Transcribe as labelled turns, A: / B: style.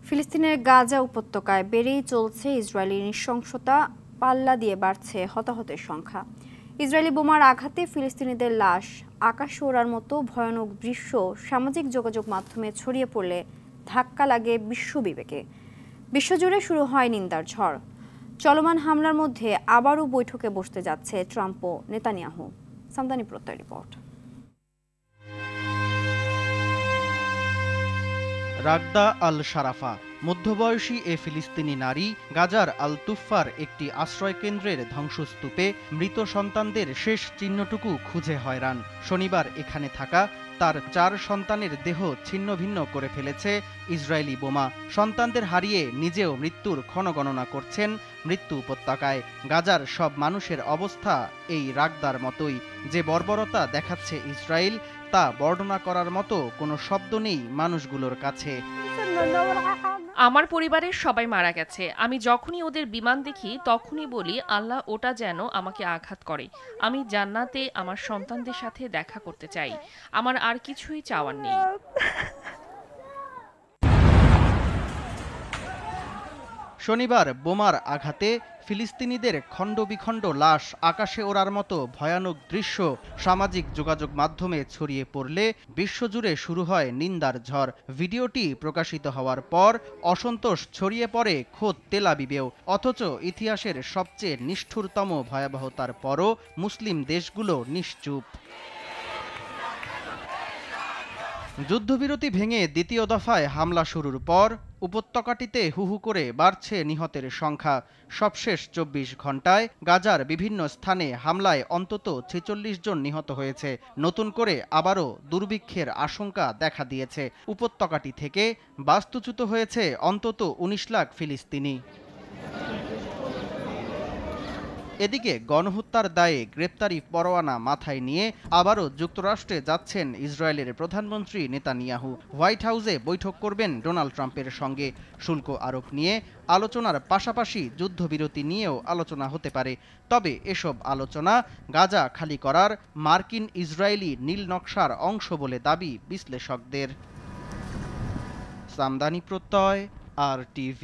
A: ফিলিস্তিনের গাজা উপত্যকায় বেড়েই চলছে ইসরায়েলি নৃশংসতা, পাল্লা দিয়ে বাড়ছে হতাহতের সংখ্যা। ইসরায়েলি বোমার আঘাতে ফিলিস্তিনিদের লাশ আকাশে ওড়ার মতো ভয়ানক দৃশ্য সামাজিক যোগাযোগ মাধ্যমে ছড়িয়ে পড়লে ধাক্কা লাগে বিশ্ববিবেকে। বিশ্বজুড়ে শুরু হয় নিন্দার ঝড়। চলমান হামলার মধ্যে আবারও বৈঠকে বসতে যাচ্ছে ট্রাম্প ও নেতানিয়াহু। সামদানি প্রত্যয় রিপোর্ট।
B: রাগদা আল শারাফা মধ্যবয়সী এ ফিলিস্তিনি নারী গাজার আল তুফার একটি আশ্রয়কেন্দ্রের ধ্বংসস্তূপে মৃত সন্তানদের শেষ চিহ্নটুকু খুঁজে হয়রান। শনিবার এখানে থাকা তার 4 সন্তানের দেহ ছিন্নভিন্ন করে ফেলেছে ইসরায়েলি বোমা। সন্তানদের হারিয়ে নিজেও মৃত্যুর ক্ষণগণনা করছেন মৃত্যু উপত্যকায়। গাজার সব মানুষের অবস্থা এই রাগদার মতোই। যে বর্বরতা দেখাচ্ছে ইসরায়েল, তা বর্ণনা করার মতো কোনো শব্দ নেই মানুষগুলোর কাছে।
C: আমার পরিবারের সবাই মারা গেছে। আমি যখনই ওদের বিমান দেখি তখনই বলি, আল্লাহ ওটা যেন আমাকে আঘাত করে। আমি জান্নাতে আমার সন্তানদের সাথে দেখা করতে চাই। আমার আর কিছুই চাওয়ার নেই।
B: শনিবার বোমার আঘাতে ফিলিস্তিনিদের খণ্ডবিখণ্ড লাশ আকাশে ওড়ার মতো ভয়ানক দৃশ্য সামাজিক যোগাযোগ মাধ্যমে ছড়িয়ে পড়লে বিশ্বজুড়ে শুরু হয় নিন্দার ঝড়। ভিডিওটি প্রকাশিত হওয়ার পর অসন্তোষ ছড়িয়ে পড়ে খোদ তেল আবিবেও। অথচ ইতিহাসের সবচেয়ে নিষ্ঠুরতম ভয়াবহতার পরও মুসলিম দেশগুলো নিশ্চুপ। যুদ্ধবিরতি ভেঙে দ্বিতীয় দফায় হামলা শুরুর পর উপত্যকাটিতে হুহু করে বাড়ছে নিহতের সংখ্যা। সবশেষ 24 ঘন্টায় গাজার বিভিন্ন স্থানে হামলায় অন্তত 46 জন নিহত হয়েছে। নতুন করে আবারও দুর্ভিক্ষের আশঙ্কা দেখা দিয়েছে। উপত্যকাটি থেকে বাস্তুচ্যুত হয়েছে অন্তত 19 লাখ ফিলিস্তিনি। এদিকে গণহত্যার দায়ে গ্রেপ্তারি পরোয়ানা মাথায় নিয়ে আবারও যুক্তরাষ্ট্রে যাচ্ছেন ইসরায়েলের প্রধানমন্ত্রী নেতানিয়াহু। হোয়াইট হাউসে বৈঠক করবেন ডোনাল্ড ট্রাম্পের সঙ্গে। শুল্ক আরোপ নিয়ে আলোচনার পাশাপাশি যুদ্ধবিরতি নিয়েও আলোচনা হতে পারে। তবে এসব আলোচনা গাজা খালি করার মার্কিন ইসরায়েলি নীল নকশার অংশ বলে দাবি বিশ্লেষকদের। সামদানি প্রত্যয়, RTV।